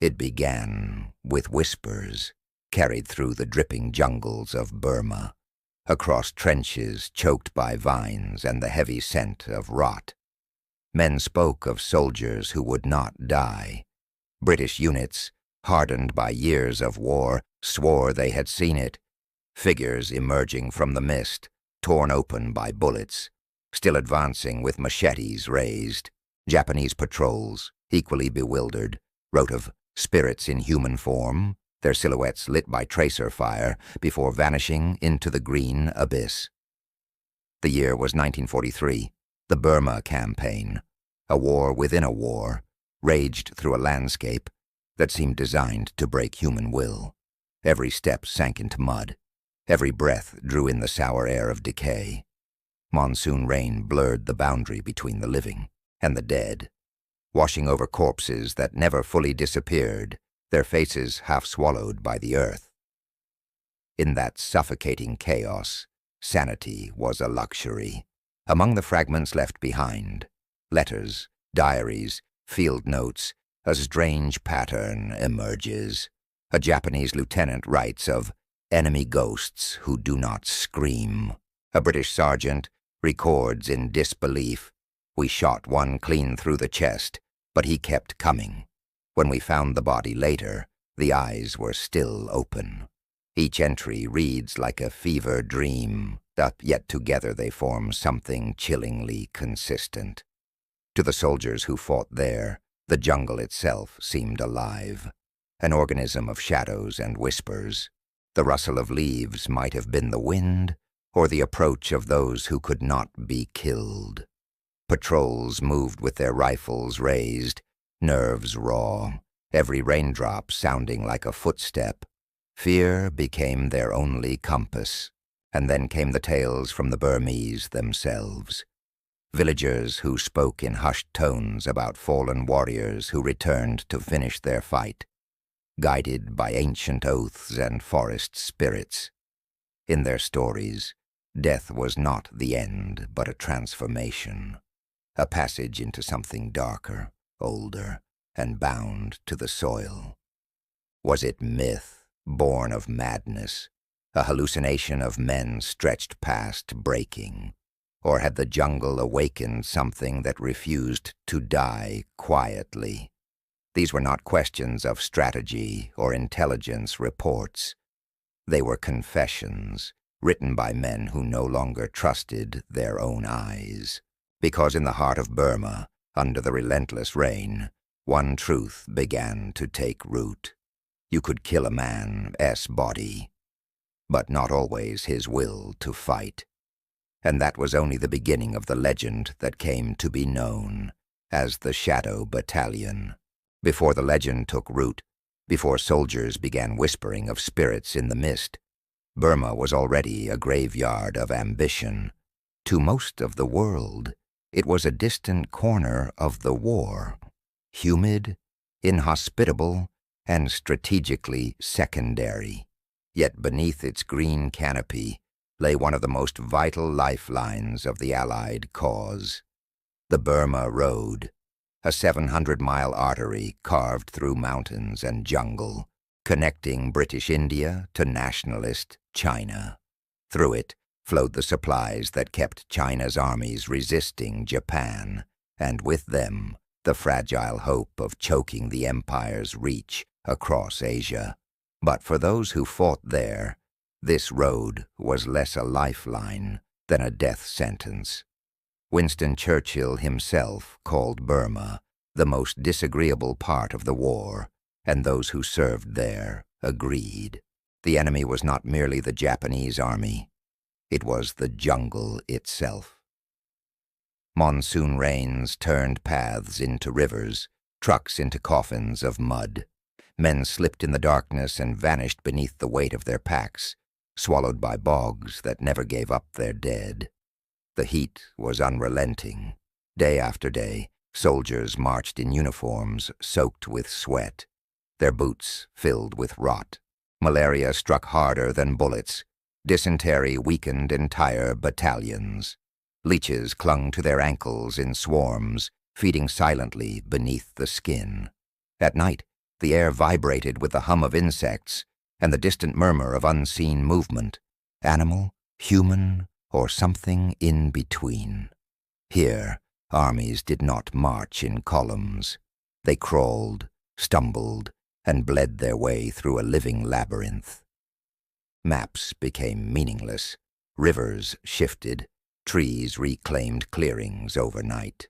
It began with whispers, carried through the dripping jungles of Burma, across trenches choked by vines and the heavy scent of rot. Men spoke of soldiers who would not die. British units, hardened by years of war, swore they had seen it. Figures emerging from the mist, torn open by bullets, still advancing with machetes raised. Japanese patrols, equally bewildered, wrote of spirits in human form, their silhouettes lit by tracer fire before vanishing into the green abyss. The year was 1943, the Burma Campaign, a war within a war, raged through a landscape that seemed designed to break human will. Every step sank into mud. Every breath drew in the sour air of decay. Monsoon rain blurred the boundary between the living and the dead, washing over corpses that never fully disappeared, their faces half swallowed by the earth. In that suffocating chaos, sanity was a luxury. Among the fragments left behind, letters, diaries, field notes, a strange pattern emerges. A Japanese lieutenant writes of enemy ghosts who do not scream. A British sergeant records in disbelief, "We shot one clean through the chest, but he kept coming. When we found the body later, the eyes were still open." Each entry reads like a fever dream, yet together they form something chillingly consistent. To the soldiers who fought there, the jungle itself seemed alive, an organism of shadows and whispers. The rustle of leaves might have been the wind, or the approach of those who could not be killed. Patrols moved with their rifles raised, nerves raw, every raindrop sounding like a footstep. Fear became their only compass, and then came the tales from the Burmese themselves. Villagers who spoke in hushed tones about fallen warriors who returned to finish their fight, guided by ancient oaths and forest spirits. In their stories, death was not the end, but a transformation, a passage into something darker, older, and bound to the soil. Was it myth, born of madness, a hallucination of men stretched past breaking? Or had the jungle awakened something that refused to die quietly? These were not questions of strategy or intelligence reports. They were confessions, written by men who no longer trusted their own eyes. Because in the heart of Burma, under the relentless rain, one truth began to take root. You could kill a man's body, but not always his will to fight. And that was only the beginning of the legend that came to be known as the Shadow Battalion. Before the legend took root, before soldiers began whispering of spirits in the mist, Burma was already a graveyard of ambition. To most of the world, it was a distant corner of the war, humid, inhospitable, and strategically secondary. Yet beneath its green canopy lay one of the most vital lifelines of the Allied cause. The Burma Road, a 700-mile artery carved through mountains and jungle, connecting British India to nationalist China. Through it flowed the supplies that kept China's armies resisting Japan, and with them the fragile hope of choking the empire's reach across Asia. But for those who fought there, this road was less a lifeline than a death sentence. Winston Churchill himself called Burma the most disagreeable part of the war, and those who served there agreed. The enemy was not merely the Japanese army, it was the jungle itself. Monsoon rains turned paths into rivers, trucks into coffins of mud. Men slipped in the darkness and vanished beneath the weight of their packs, swallowed by bogs that never gave up their dead. The heat was unrelenting. Day after day, soldiers marched in uniforms soaked with sweat, their boots filled with rot. Malaria struck harder than bullets. Dysentery weakened entire battalions. Leeches clung to their ankles in swarms, feeding silently beneath the skin. At night, The air vibrated with the hum of insects and the distant murmur of unseen movement, animal, human, or something in between. Here, armies did not march in columns. They crawled, stumbled, and bled their way through a living labyrinth. Maps became meaningless. Rivers shifted. Trees reclaimed clearings overnight.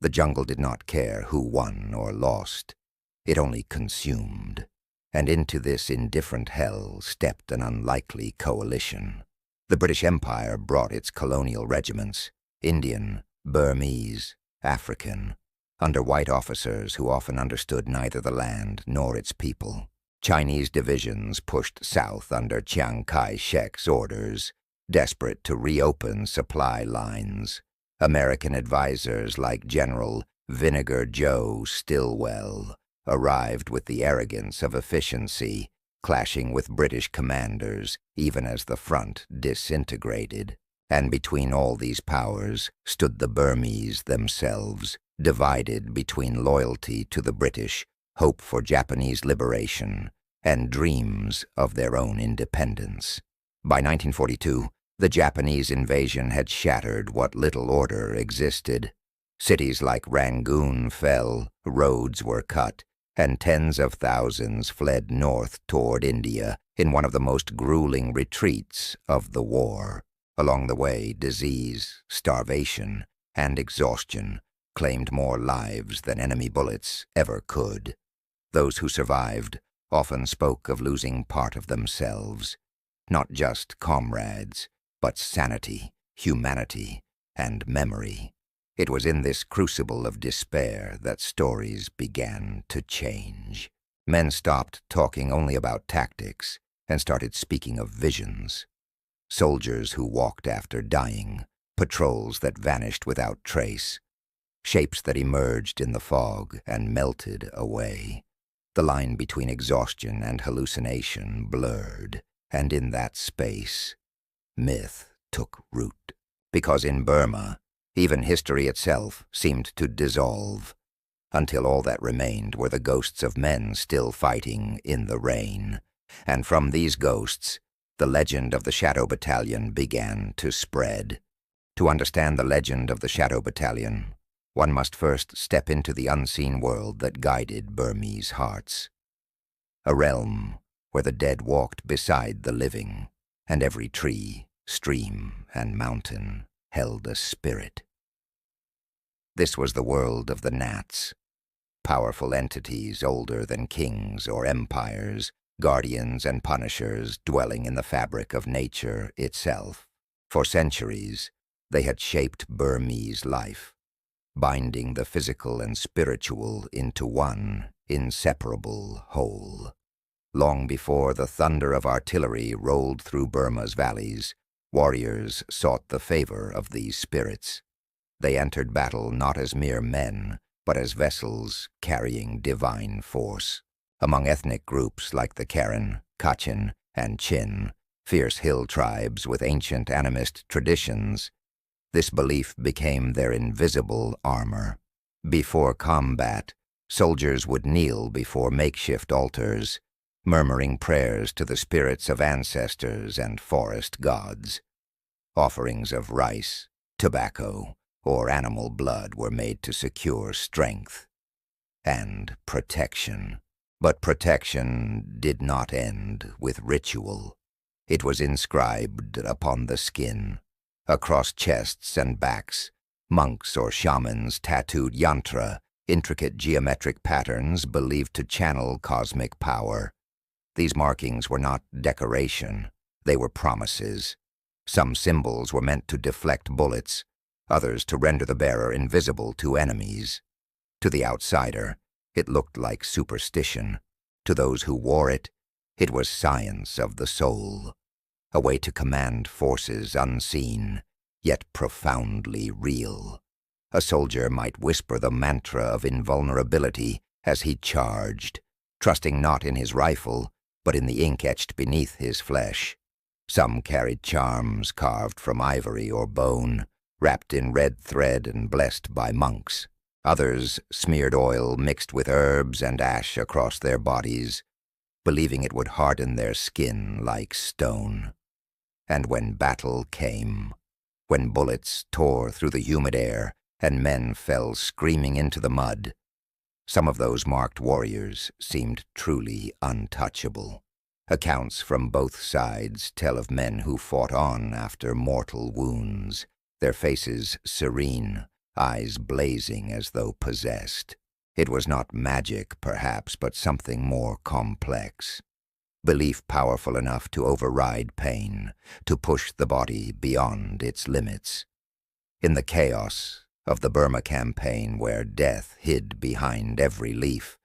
The jungle did not care who won or lost. It only consumed. And into this indifferent hell stepped an unlikely coalition. The British Empire brought its colonial regiments, Indian, Burmese, African, under white officers who often understood neither the land nor its people. Chinese divisions pushed south under Chiang Kai-shek's orders, desperate to reopen supply lines. American advisors like General Vinegar Joe Stilwell arrived with the arrogance of efficiency, clashing with British commanders even as the front disintegrated. And between all these powers stood the Burmese themselves, divided between loyalty to the British, hope for Japanese liberation, and dreams of their own independence. By 1942, the Japanese invasion had shattered what little order existed. Cities like Rangoon fell, roads were cut, and tens of thousands fled north toward India in one of the most grueling retreats of the war. Along the way, disease, starvation, and exhaustion claimed more lives than enemy bullets ever could. Those who survived often spoke of losing part of themselves, not just comrades, but sanity, humanity, and memory. It was in this crucible of despair that stories began to change. Men stopped talking only about tactics and started speaking of visions. Soldiers who walked after dying, patrols that vanished without trace, shapes that emerged in the fog and melted away. The line between exhaustion and hallucination blurred, and in that space, myth took root. Because in Burma, even history itself seemed to dissolve, until all that remained were the ghosts of men still fighting in the rain. And from these ghosts, the legend of the Shadow Battalion began to spread. To understand the legend of the Shadow Battalion, one must first step into the unseen world that guided Burmese hearts. A realm where the dead walked beside the living, and every tree, stream, and mountain held a spirit. This was the world of the Nats, powerful entities older than kings or empires, guardians and punishers dwelling in the fabric of nature itself. For centuries, they had shaped Burmese life, binding the physical and spiritual into one inseparable whole. Long before the thunder of artillery rolled through Burma's valleys, warriors sought the favor of these spirits. They entered battle not as mere men, but as vessels carrying divine force. Among ethnic groups like the Karen, Kachin, and Chin, fierce hill tribes with ancient animist traditions, this belief became their invisible armor. Before combat, soldiers would kneel before makeshift altars, murmuring prayers to the spirits of ancestors and forest gods. Offerings of rice, tobacco, or animal blood were made to secure strength and protection. But protection did not end with ritual. It was inscribed upon the skin. Across chests and backs, monks or shamans tattooed yantra, intricate geometric patterns believed to channel cosmic power. These markings were not decoration, they were promises. Some symbols were meant to deflect bullets, others to render the bearer invisible to enemies. To the outsider, it looked like superstition. To those who wore it, it was science of the soul, a way to command forces unseen, yet profoundly real. A soldier might whisper the mantra of invulnerability as he charged, trusting not in his rifle, but in the ink etched beneath his flesh. Some carried charms carved from ivory or bone, wrapped in red thread and blessed by monks. Others smeared oil mixed with herbs and ash across their bodies, believing it would harden their skin like stone. And when battle came, when bullets tore through the humid air and men fell screaming into the mud, some of those marked warriors seemed truly untouchable. Accounts from both sides tell of men who fought on after mortal wounds, their faces serene, eyes blazing as though possessed. It was not magic, perhaps, but something more complex. Belief powerful enough to override pain, to push the body beyond its limits. In the chaos of the Burma Campaign, where death hid behind every leaf,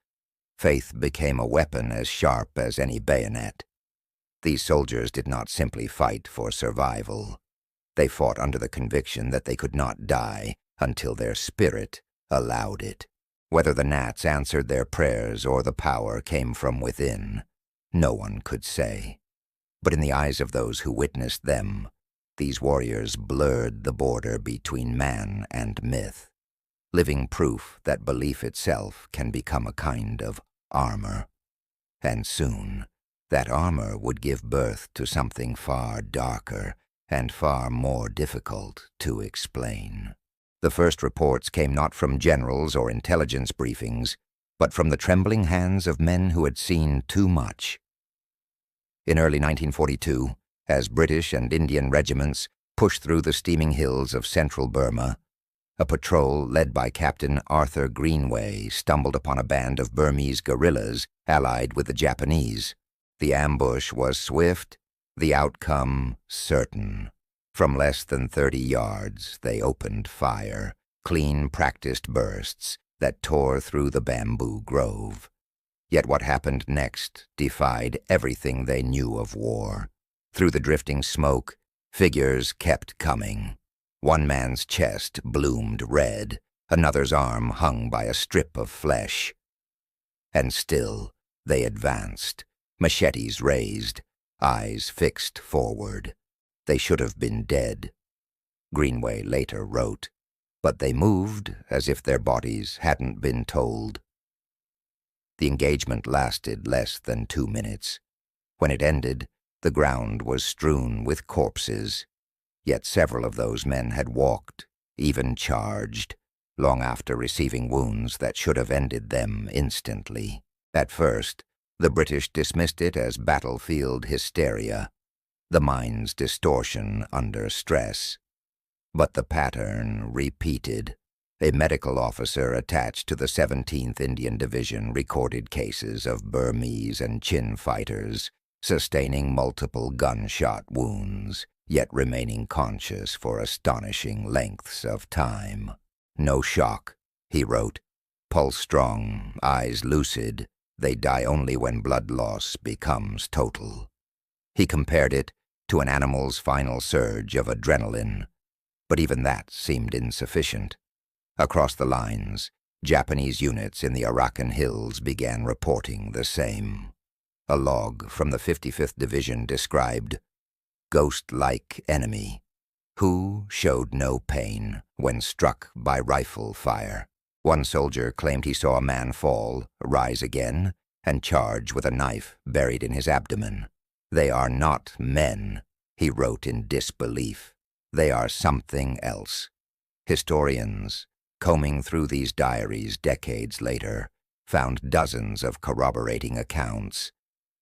faith became a weapon as sharp as any bayonet. These soldiers did not simply fight for survival. They fought under the conviction that they could not die until their spirit allowed it. Whether the gnats answered their prayers or the power came from within, no one could say. But in the eyes of those who witnessed them, these warriors blurred the border between man and myth, living proof that belief itself can become a kind of armor. And soon, that armor would give birth to something far darker and far more difficult to explain. The first reports came not from generals or intelligence briefings, but from the trembling hands of men who had seen too much. In early 1942, as British and Indian regiments pushed through the steaming hills of central Burma, a patrol led by Captain Arthur Greenway stumbled upon a band of Burmese guerrillas allied with the Japanese. The ambush was swift, the outcome certain. From less than 30 yards, they opened fire, clean, practiced bursts that tore through the bamboo grove. Yet what happened next defied everything they knew of war. Through the drifting smoke, figures kept coming. One man's chest bloomed red, another's arm hung by a strip of flesh. And still they advanced, machetes raised, eyes fixed forward. They should have been dead. Greenway later wrote, but they moved as if their bodies hadn't been told. The engagement lasted less than 2 minutes. When it ended, the ground was strewn with corpses. Yet several of those men had walked, even charged, long after receiving wounds that should have ended them instantly. At first, the British dismissed it as battlefield hysteria, the mind's distortion under stress. But the pattern repeated. A medical officer attached to the 17th Indian Division recorded cases of Burmese and Chin fighters sustaining multiple gunshot wounds, yet remaining conscious for astonishing lengths of time. No shock, he wrote. Pulse strong, eyes lucid, they die only when blood loss becomes total. He compared it to an animal's final surge of adrenaline, but even that seemed insufficient. Across the lines, Japanese units in the Arakan Hills began reporting the same. A log from the 55th Division described, "Ghost-like enemy, who showed no pain when struck by rifle fire." One soldier claimed he saw a man fall, rise again, and charge with a knife buried in his abdomen. "They are not men," he wrote in disbelief. "They are something else." Historians, combing through these diaries decades later, found dozens of corroborating accounts.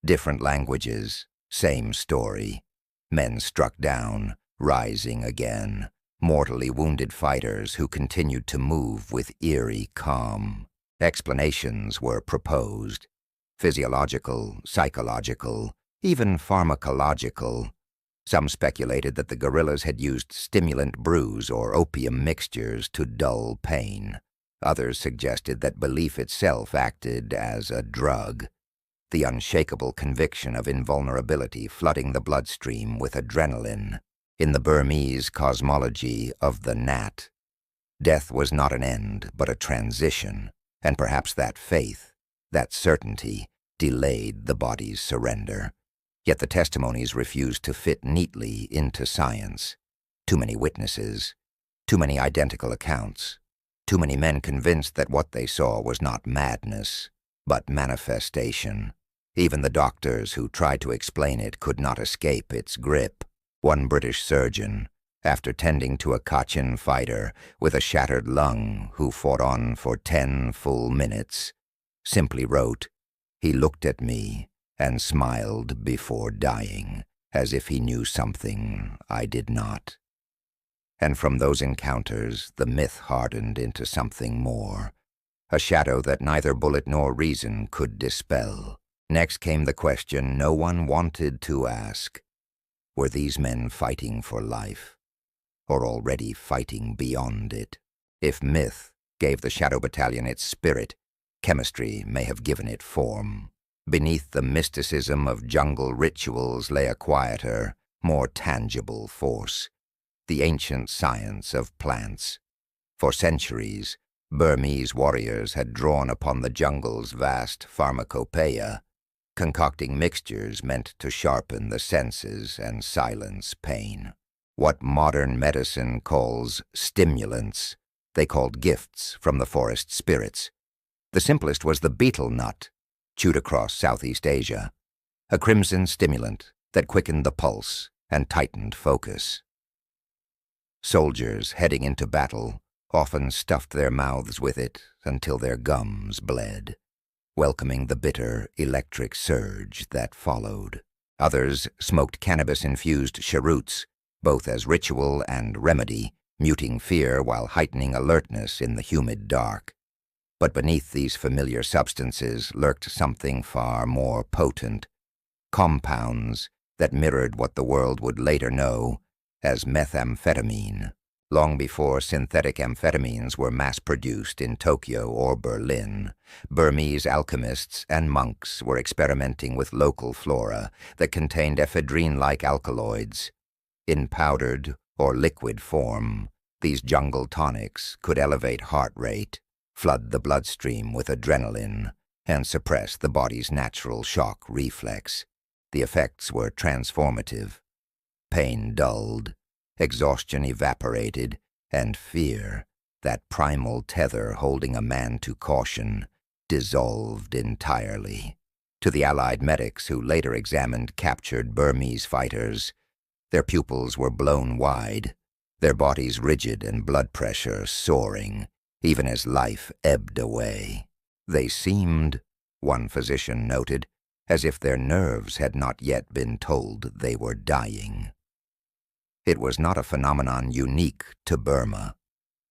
Different languages, same story. Men struck down, rising again. Mortally wounded fighters who continued to move with eerie calm. Explanations were proposed. Physiological, psychological, even pharmacological. Some speculated that the guerrillas had used stimulant brews or opium mixtures to dull pain. Others suggested that belief itself acted as a drug, the unshakable conviction of invulnerability flooding the bloodstream with adrenaline. In the Burmese cosmology of the gnat, death was not an end but a transition, and perhaps that faith, that certainty, delayed the body's surrender. Yet the testimonies refused to fit neatly into science. Too many witnesses, too many identical accounts, Too many men convinced that what they saw was not madness, but manifestation. Even the doctors who tried to explain it could not escape its grip. One British surgeon, after tending to a Kachin fighter with a shattered lung who fought on for 10 full minutes, simply wrote, "He looked at me and smiled before dying, as if he knew something I did not." And from those encounters, the myth hardened into something more, a shadow that neither bullet nor reason could dispel. Next came the question no one wanted to ask. Were these men fighting for life, or already fighting beyond it? If myth gave the Shadow Battalion its spirit, chemistry may have given it form. Beneath the mysticism of jungle rituals lay a quieter, more tangible force, the ancient science of plants. For centuries, Burmese warriors had drawn upon the jungle's vast pharmacopoeia, concocting mixtures meant to sharpen the senses and silence pain. What modern medicine calls stimulants, they called gifts from the forest spirits. The simplest was the betel nut, chewed across Southeast Asia, a crimson stimulant that quickened the pulse and tightened focus. Soldiers heading into battle often stuffed their mouths with it until their gums bled, welcoming the bitter electric surge that followed. Others smoked cannabis-infused cheroots, both as ritual and remedy, muting fear while heightening alertness in the humid dark. But beneath these familiar substances lurked something far more potent, compounds that mirrored what the world would later know as methamphetamine. Long before synthetic amphetamines were mass-produced in Tokyo or Berlin, Burmese alchemists and monks were experimenting with local flora that contained ephedrine-like alkaloids. In powdered or liquid form, these jungle tonics could elevate heart rate, flood the bloodstream with adrenaline, and suppress the body's natural shock reflex. The effects were transformative. Pain dulled, exhaustion evaporated, and fear, that primal tether holding a man to caution, dissolved entirely. To the Allied medics who later examined captured Burmese fighters, their pupils were blown wide, their bodies rigid and blood pressure soaring, even as life ebbed away. They seemed, one physician noted, as if their nerves had not yet been told they were dying. It was not a phenomenon unique to Burma.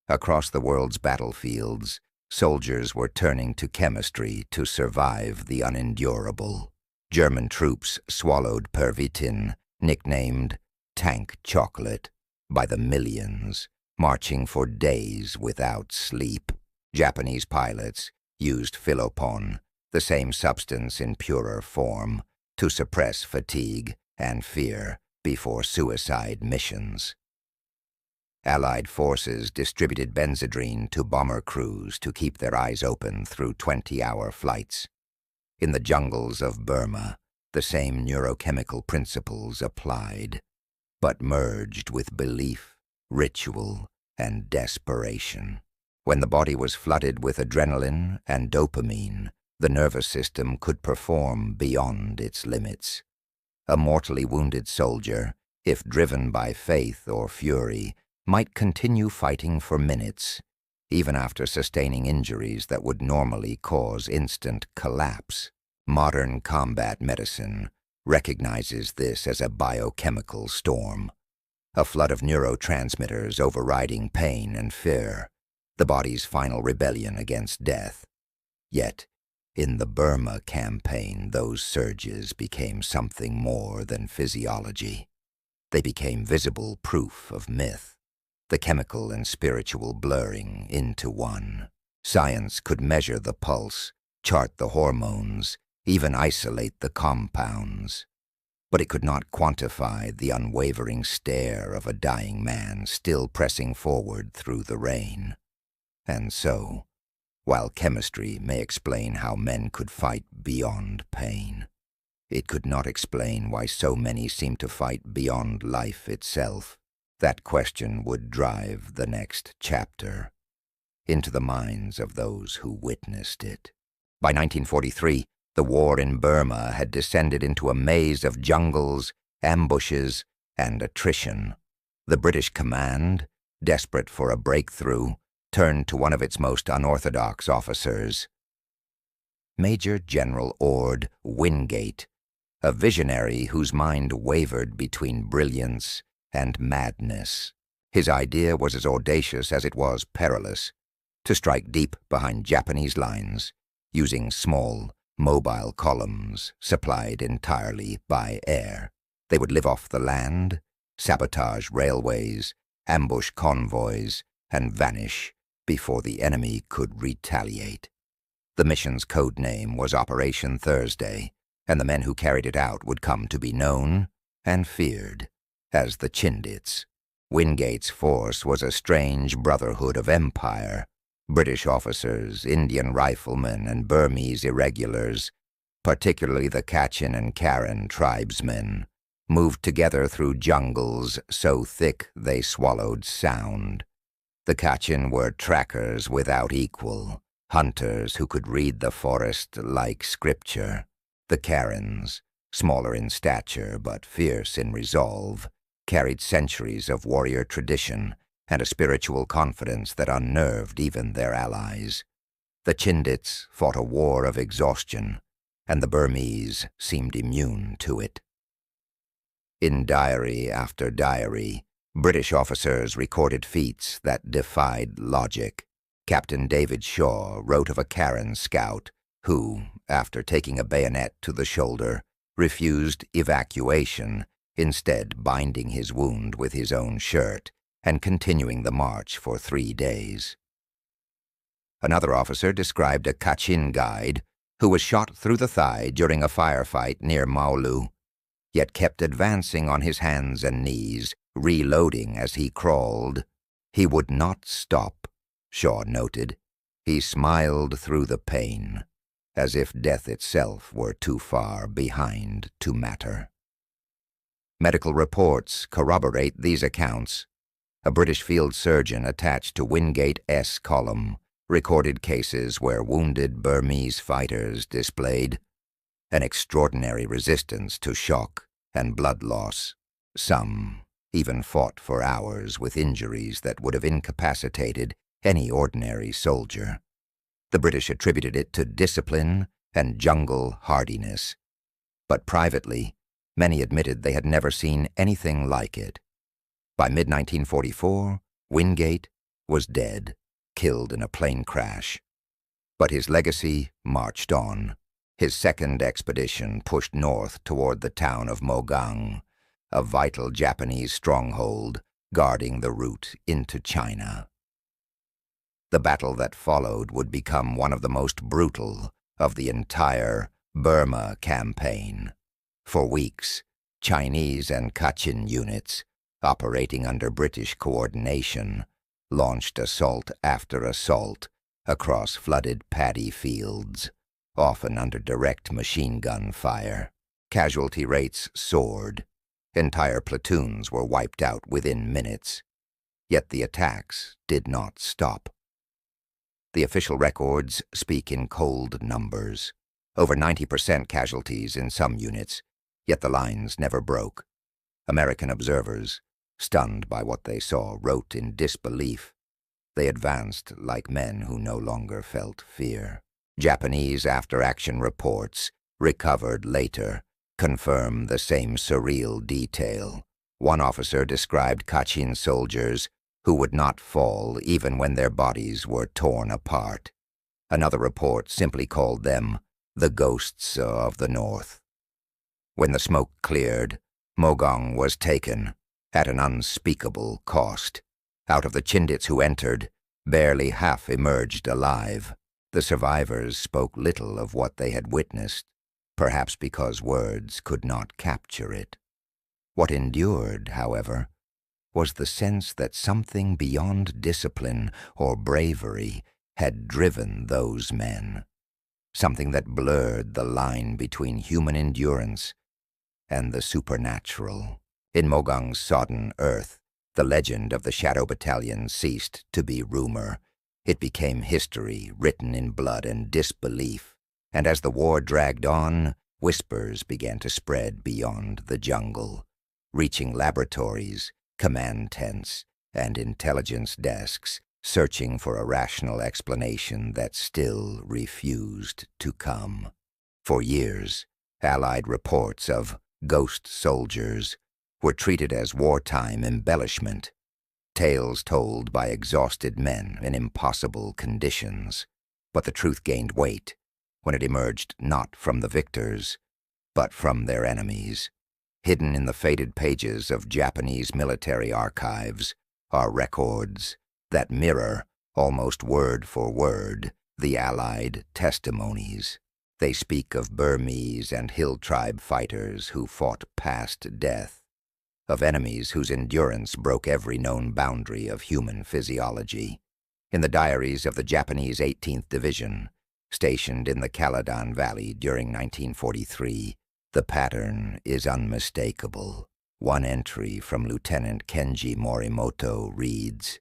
Across the world's battlefields, soldiers were turning to chemistry to survive the unendurable. German troops swallowed pervitin, nicknamed tank chocolate, by the millions, marching for days without sleep. Japanese pilots used philopon, the same substance in purer form, to suppress fatigue and fear before suicide missions. Allied forces distributed benzodrine to bomber crews to keep their eyes open through 20-hour flights. In the jungles of Burma, the same neurochemical principles applied, but merged with belief, ritual, and desperation. When the body was flooded with adrenaline and dopamine, the nervous system could perform beyond its limits. A mortally wounded soldier, if driven by faith or fury, might continue fighting for minutes, even after sustaining injuries that would normally cause instant collapse. Modern combat medicine recognizes this as a biochemical storm, a flood of neurotransmitters overriding pain and fear, the body's final rebellion against death. Yet, in the Burma Campaign, those surges became something more than physiology. They became visible proof of myth, the chemical and spiritual blurring into one. Science could measure the pulse, chart the hormones, even isolate the compounds. But it could not quantify the unwavering stare of a dying man still pressing forward through the rain. And so, while chemistry may explain how men could fight beyond pain, it could not explain why so many seem to fight beyond life itself. That question would drive the next chapter. into the minds of those who witnessed it. By 1943, the war in Burma had descended into a maze of jungles, ambushes, and attrition. The British command, desperate for a breakthrough, turned to one of its most unorthodox officers, Major General Ord Wingate, a visionary whose mind wavered between brilliance and madness. His idea was as audacious as it was perilous: to strike deep behind Japanese lines, using small, mobile columns supplied entirely by air. They would live off the land, sabotage railways, ambush convoys, and vanish before the enemy could retaliate. The mission's code name was Operation Thursday, and the men who carried it out would come to be known and feared as the Chindits. Wingate's force was a strange brotherhood of empire. British officers, Indian riflemen, and Burmese irregulars, particularly the Kachin and Karen tribesmen, moved together through jungles so thick they swallowed sound. The Kachin were trackers without equal, hunters who could read the forest like scripture. The Karens, smaller in stature but fierce in resolve, carried centuries of warrior tradition and a spiritual confidence that unnerved even their allies. The Chindits fought a war of exhaustion, and the Burmese seemed immune to it. In diary after diary, British officers recorded feats that defied logic. Captain David Shaw wrote of a Karen scout who, after taking a bayonet to the shoulder, refused evacuation, instead binding his wound with his own shirt and continuing the march for 3 days. Another officer described a Kachin guide who was shot through the thigh during a firefight near Maulu, yet kept advancing on his hands and knees, reloading as he crawled. He would not stop, Shaw noted. He smiled through the pain, as if death itself were too far behind to matter. Medical reports corroborate these accounts. A British field surgeon attached to Wingate S column recorded cases where wounded Burmese fighters displayed an extraordinary resistance to shock and blood loss. Some even fought for hours with injuries that would have incapacitated any ordinary soldier. The British attributed it to discipline and jungle hardiness, but privately, many admitted they had never seen anything like it. By mid-1944, Wingate was dead, killed in a plane crash. But his legacy marched on. His second expedition pushed north toward the town of Mogang, a vital Japanese stronghold guarding the route into China. The battle that followed would become one of the most brutal of the entire Burma Campaign. For weeks, Chinese and Kachin units, operating under British coordination, launched assault after assault across flooded paddy fields, often under direct machine gun fire. Casualty rates soared. Entire platoons were wiped out within minutes. Yet the attacks did not stop. The official records speak in cold numbers. Over 90% casualties in some units, yet the lines never broke. American observers, stunned by what they saw, wrote in disbelief. They advanced like men who no longer felt fear. Japanese after-action reports, recovered later, confirm the same surreal detail. One officer described Kachin soldiers who would not fall even when their bodies were torn apart. Another report simply called them the ghosts of the North. When the smoke cleared, Mogang was taken, at an unspeakable cost. Out of the Chindits who entered, barely half emerged alive. The survivors spoke little of what they had witnessed, perhaps because words could not capture it. What endured, however, was the sense that something beyond discipline or bravery had driven those men, something that blurred the line between human endurance and the supernatural. In Mogang's sodden earth, the legend of the Shadow Battalion ceased to be rumor It became history written in blood and disbelief, and as the war dragged on, whispers began to spread beyond the jungle, reaching laboratories, command tents, and intelligence desks, searching for a rational explanation that still refused to come. For years, Allied reports of ghost soldiers were treated as wartime embellishment, tales told by exhausted men in impossible conditions. But the truth gained weight when it emerged not from the victors, but from their enemies. Hidden in the faded pages of Japanese military archives are records that mirror, almost word for word, the Allied testimonies. They speak of Burmese and hill tribe fighters who fought past death, of enemies whose endurance broke every known boundary of human physiology. In the diaries of the Japanese 18th Division, stationed in the Caledon Valley during 1943, the pattern is unmistakable. One entry from Lieutenant Kenji Morimoto reads,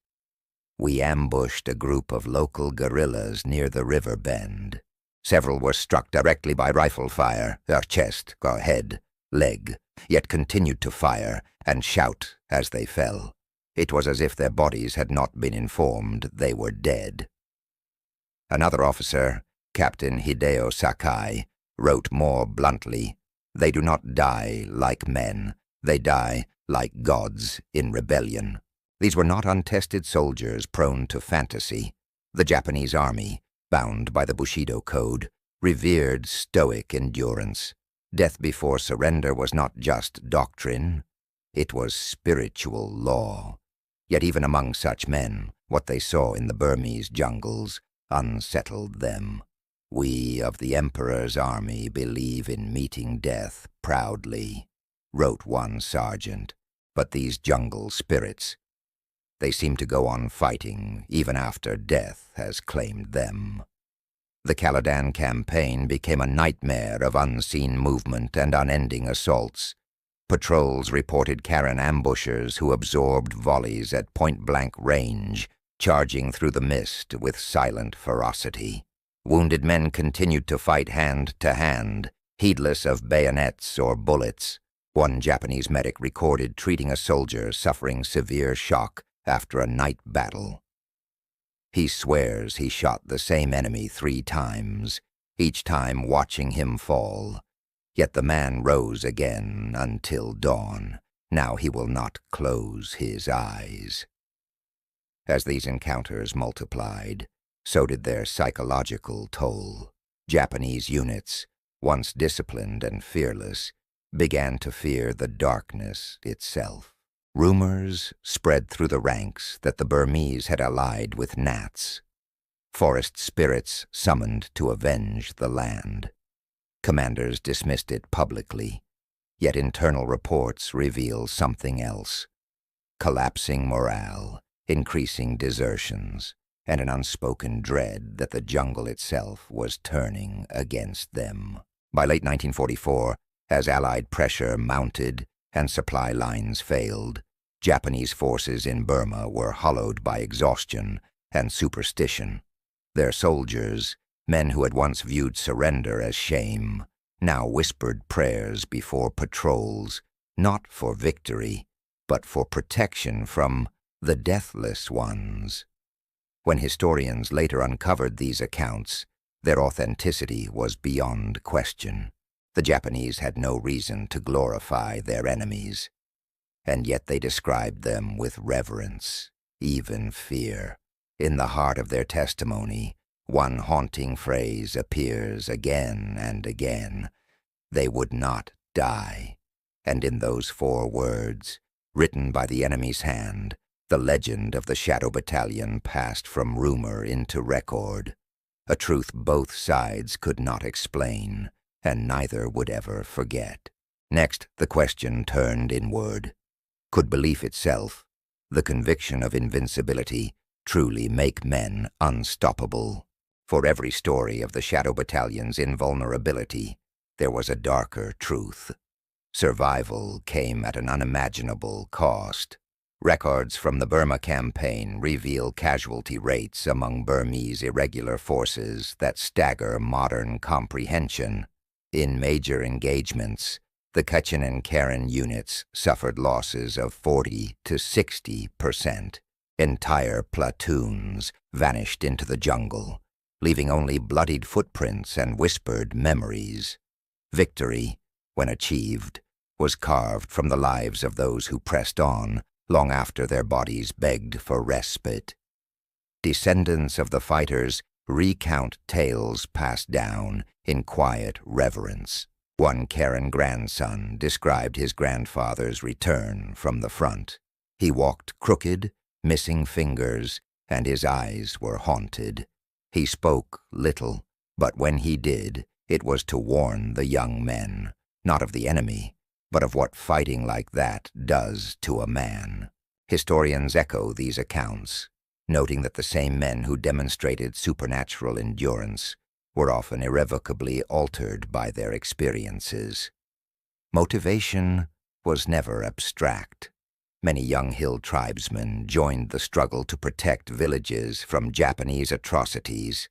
"We ambushed a group of local guerrillas near the river bend. Several were struck directly by rifle fire, their chest, head, leg, yet continued to fire and shout as they fell. It was as if their bodies had not been informed they were dead." Another officer, Captain Hideo Sakai, wrote more bluntly, "They do not die like men, they die like gods in rebellion." These were not untested soldiers prone to fantasy. The Japanese army, bound by the Bushido Code, revered stoic endurance. Death before surrender was not just doctrine, it was spiritual law. Yet even among such men, what they saw in the Burmese jungles unsettled them. "We of the Emperor's army believe in meeting death proudly," wrote one sergeant. But these jungle spirits, they seem to go on fighting even after death has claimed them. The Burma Campaign became a nightmare of unseen movement and unending assaults. Patrols reported Karen ambushers who absorbed volleys at point-blank range, charging through the mist with silent ferocity. Wounded men continued to fight hand to hand, heedless of bayonets or bullets. One Japanese medic recorded treating a soldier suffering severe shock after a night battle. He swears he shot the same enemy 3 times, each time watching him fall. Yet the man rose again until dawn. Now he will not close his eyes. As these encounters multiplied, so did their psychological toll. Japanese units, once disciplined and fearless, began to fear the darkness itself. Rumors spread through the ranks that the Burmese had allied with gnats, forest spirits summoned to avenge the land. Commanders dismissed it publicly, yet internal reports reveal something else: collapsing morale, increasing desertions, and an unspoken dread that the jungle itself was turning against them. By late 1944, as Allied pressure mounted and supply lines failed, Japanese forces in Burma were hollowed by exhaustion and superstition. Their soldiers, men who had once viewed surrender as shame, now whispered prayers before patrols, not for victory, but for protection from the deathless ones. When historians later uncovered these accounts, their authenticity was beyond question. The Japanese had no reason to glorify their enemies, and yet they described them with reverence, even fear. In the heart of their testimony, one haunting phrase appears again and again: "They would not die." And in those 4 words, written by the enemy's hand, the legend of the Shadow Battalion passed from rumor into record, a truth both sides could not explain, and neither would ever forget. Next, the question turned inward. Could belief itself, the conviction of invincibility, truly make men unstoppable? For every story of the Shadow Battalion's invulnerability, there was a darker truth. Survival came at an unimaginable cost. Records from the Burma Campaign reveal casualty rates among Burmese irregular forces that stagger modern comprehension. In major engagements, the Kachin and Karen units suffered losses of 40 to 60%. Entire platoons vanished into the jungle, leaving only bloodied footprints and whispered memories. Victory, when achieved, was carved from the lives of those who pressed on long after their bodies begged for respite. Descendants of the fighters recount tales passed down in quiet reverence. One Karen grandson described his grandfather's return from the front. He walked crooked, missing fingers, and his eyes were haunted. He spoke little, but when he did, it was to warn the young men, not of the enemy, but of what fighting like that does to a man. Historians echo these accounts, noting that the same men who demonstrated supernatural endurance were often irrevocably altered by their experiences. Motivation was never abstract. Many young hill tribesmen joined the struggle to protect villages from Japanese atrocities.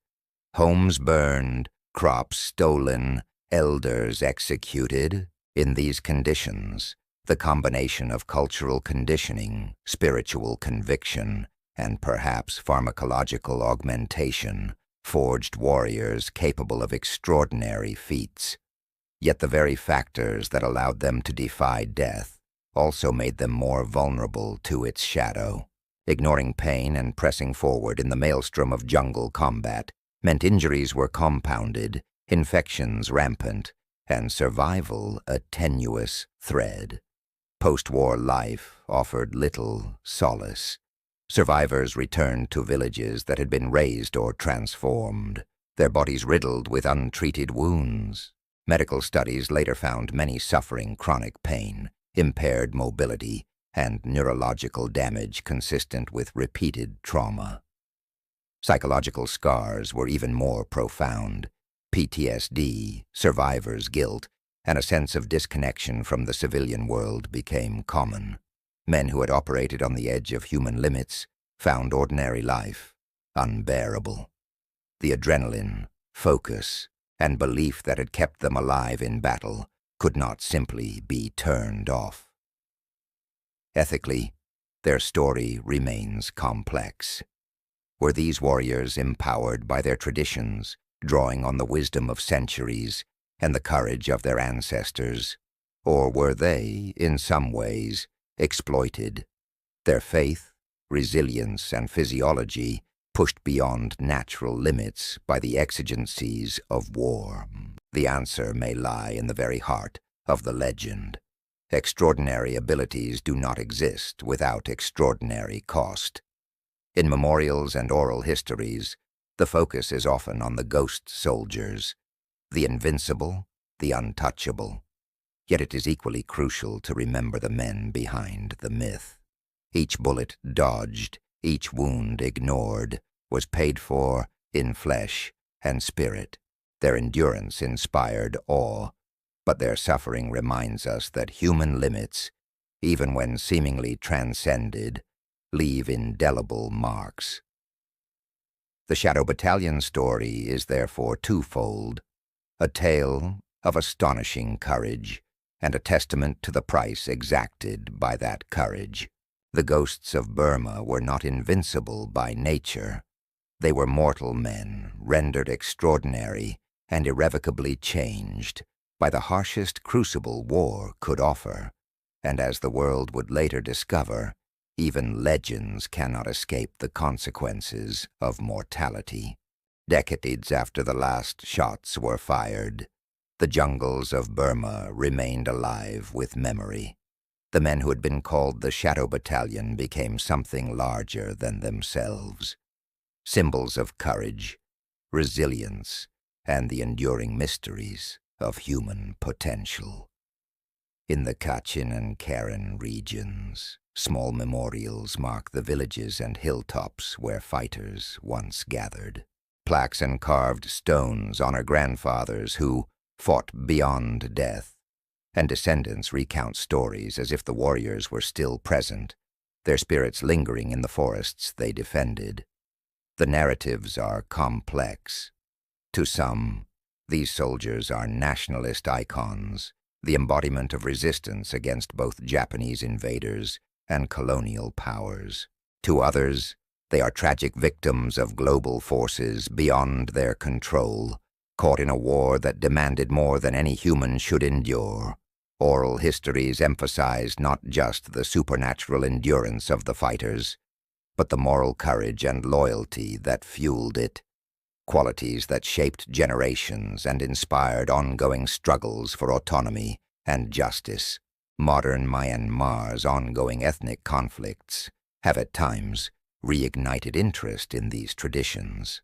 Homes burned, crops stolen, elders executed. In these conditions, the combination of cultural conditioning, spiritual conviction, and perhaps pharmacological augmentation forged warriors capable of extraordinary feats. Yet the very factors that allowed them to defy death also made them more vulnerable to its shadow. Ignoring pain and pressing forward in the maelstrom of jungle combat meant injuries were compounded, infections rampant, and survival a tenuous thread. Post-war life offered little solace. Survivors returned to villages that had been razed or transformed, their bodies riddled with untreated wounds. Medical studies later found many suffering chronic pain, impaired mobility, and neurological damage consistent with repeated trauma. Psychological scars were even more profound. PTSD, survivor's guilt, and a sense of disconnection from the civilian world became common. Men who had operated on the edge of human limits found ordinary life unbearable. The adrenaline, focus, and belief that had kept them alive in battle could not simply be turned off. Ethically, their story remains complex. Were these warriors empowered by their traditions, drawing on the wisdom of centuries and the courage of their ancestors, or were they, in some ways, exploited, their faith, resilience, and physiology pushed beyond natural limits by the exigencies of war? The answer may lie in the very heart of the legend. Extraordinary abilities do not exist without extraordinary cost. In memorials and oral histories, the focus is often on the ghost soldiers, the invincible, the untouchable. Yet it is equally crucial to remember the men behind the myth. Each bullet dodged, each wound ignored, was paid for in flesh and spirit. Their endurance inspired awe, but their suffering reminds us that human limits, even when seemingly transcended, leave indelible marks. The Shadow Battalion story is therefore twofold, a tale of astonishing courage and a testament to the price exacted by that courage. The ghosts of Burma were not invincible by nature. They were mortal men, rendered extraordinary and irrevocably changed by the harshest crucible war could offer, and as the world would later discover, even legends cannot escape the consequences of mortality. Decades after the last shots were fired, the jungles of Burma remained alive with memory. The men who had been called the Shadow Battalion became something larger than themselves, symbols of courage, resilience, and the enduring mysteries of human potential. In the Kachin and Karen regions, small memorials mark the villages and hilltops where fighters once gathered. Plaques and carved stones honor grandfathers who fought beyond death, and descendants recount stories as if the warriors were still present, their spirits lingering in the forests they defended. The narratives are complex. To some, these soldiers are nationalist icons, the embodiment of resistance against both Japanese invaders and colonial powers. To others, they are tragic victims of global forces beyond their control, caught in a war that demanded more than any human should endure. Oral histories emphasized not just the supernatural endurance of the fighters, but the moral courage and loyalty that fueled it, qualities that shaped generations and inspired ongoing struggles for autonomy and justice. Modern Myanmar's ongoing ethnic conflicts have at times reignited interest in these traditions.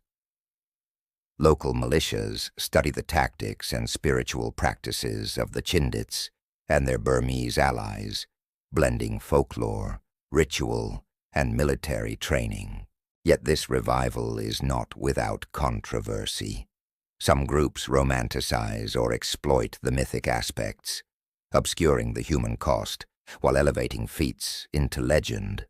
Local militias study the tactics and spiritual practices of the Chindits and their Burmese allies, blending folklore, ritual, and military training. Yet this revival is not without controversy. Some groups romanticize or exploit the mythic aspects, obscuring the human cost while elevating feats into legend.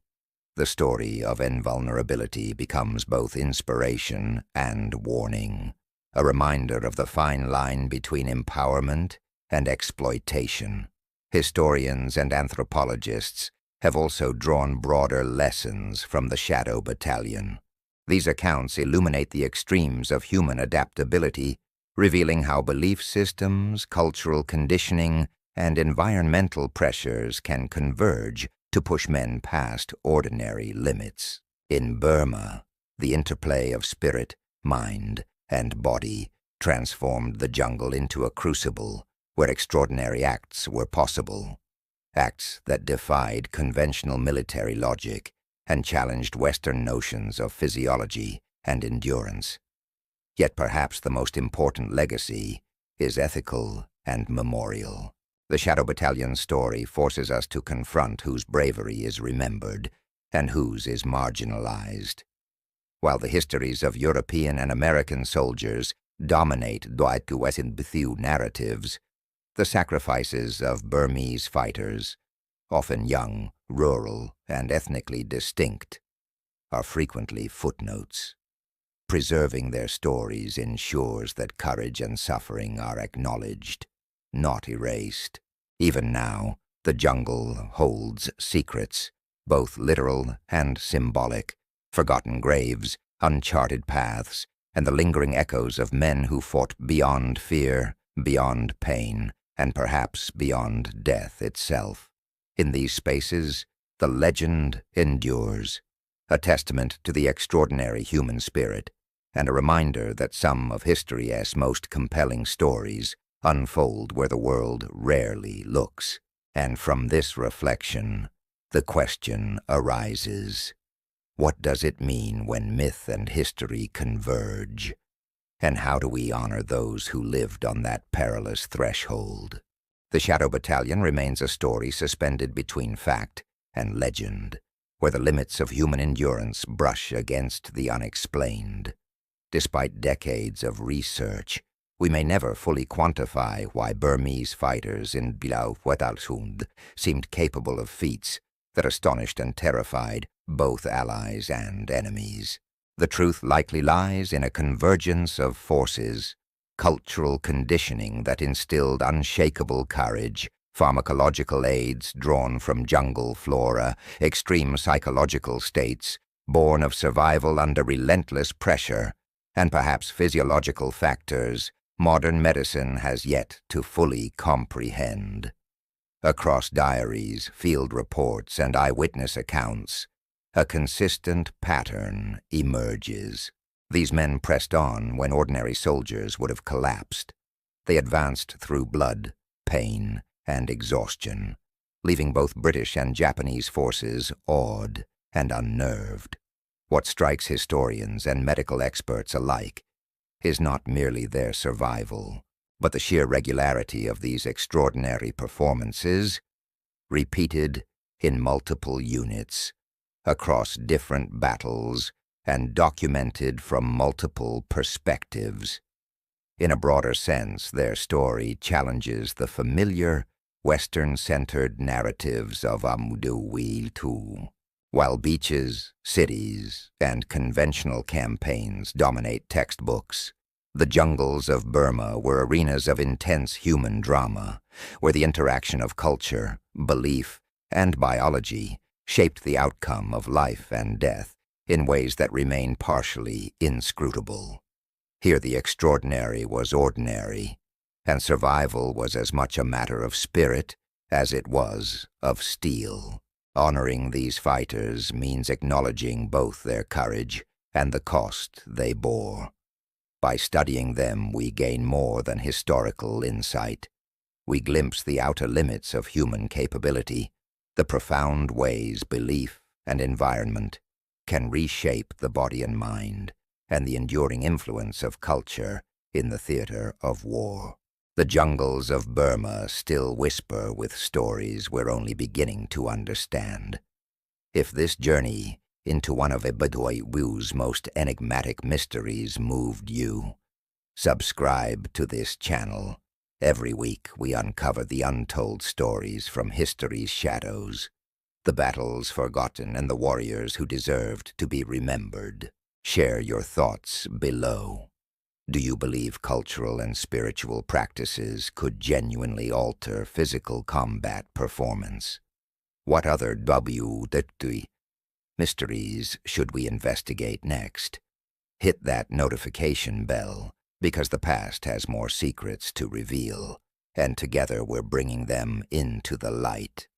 The story of invulnerability becomes both inspiration and warning, a reminder of the fine line between empowerment and exploitation. Historians and anthropologists have also drawn broader lessons from the Shadow Battalion. These accounts illuminate the extremes of human adaptability, revealing how belief systems, cultural conditioning, and environmental pressures can converge to push men past ordinary limits. In Burma, the interplay of spirit, mind, and body transformed the jungle into a crucible where extraordinary acts were possible, acts that defied conventional military logic and challenged Western notions of physiology and endurance. Yet perhaps the most important legacy is ethical and memorial. The Shadow Battalion's story forces us to confront whose bravery is remembered and whose is marginalized. While the histories of European and American soldiers dominate WWII narratives, the sacrifices of Burmese fighters, often young, rural, and ethnically distinct, are frequently footnotes. Preserving their stories ensures that courage and suffering are acknowledged, not erased. Even now, the jungle holds secrets, both literal and symbolic, forgotten graves, uncharted paths, and the lingering echoes of men who fought beyond fear, beyond pain, and perhaps beyond death itself. In these spaces, the legend endures, a testament to the extraordinary human spirit, and a reminder that some of history's most compelling stories unfold where the world rarely looks. And from this reflection, the question arises: what does it mean when myth and history converge? And how do we honor those who lived on that perilous threshold? The Shadow Battalion remains a story suspended between fact and legend, where the limits of human endurance brush against the unexplained. Despite decades of research, we may never fully quantify why Burmese fighters in WWII seemed capable of feats that astonished and terrified both allies and enemies. The truth likely lies in a convergence of forces: cultural conditioning that instilled unshakable courage, pharmacological aids drawn from jungle flora, extreme psychological states born of survival under relentless pressure, and perhaps physiological factors modern medicine has yet to fully comprehend. Across diaries, field reports, and eyewitness accounts, a consistent pattern emerges. These men pressed on when ordinary soldiers would have collapsed. They advanced through blood, pain, and exhaustion, leaving both British and Japanese forces awed and unnerved. What strikes historians and medical experts alike is not merely their survival, but the sheer regularity of these extraordinary performances, repeated in multiple units, across different battles, and documented from multiple perspectives. In a broader sense, their story challenges the familiar, Western-centered narratives of WWII. While beaches, cities, and conventional campaigns dominate textbooks, the jungles of Burma were arenas of intense human drama, where the interaction of culture, belief, and biology shaped the outcome of life and death in ways that remain partially inscrutable. Here the extraordinary was ordinary, and survival was as much a matter of spirit as it was of steel. Honoring these fighters means acknowledging both their courage and the cost they bore. By studying them, we gain more than historical insight. We glimpse the outer limits of human capability, the profound ways belief and environment can reshape the body and mind, and the enduring influence of culture in the theater of war. The jungles of Burma still whisper with stories we're only beginning to understand. If this journey into one of WWII's most enigmatic mysteries moved you, subscribe to this channel. Every week we uncover the untold stories from history's shadows, the battles forgotten and the warriors who deserved to be remembered. Share your thoughts below. Do you believe cultural and spiritual practices could genuinely alter physical combat performance? What other WWII mysteries should we investigate next? Hit that notification bell, because the past has more secrets to reveal, and together we're bringing them into the light.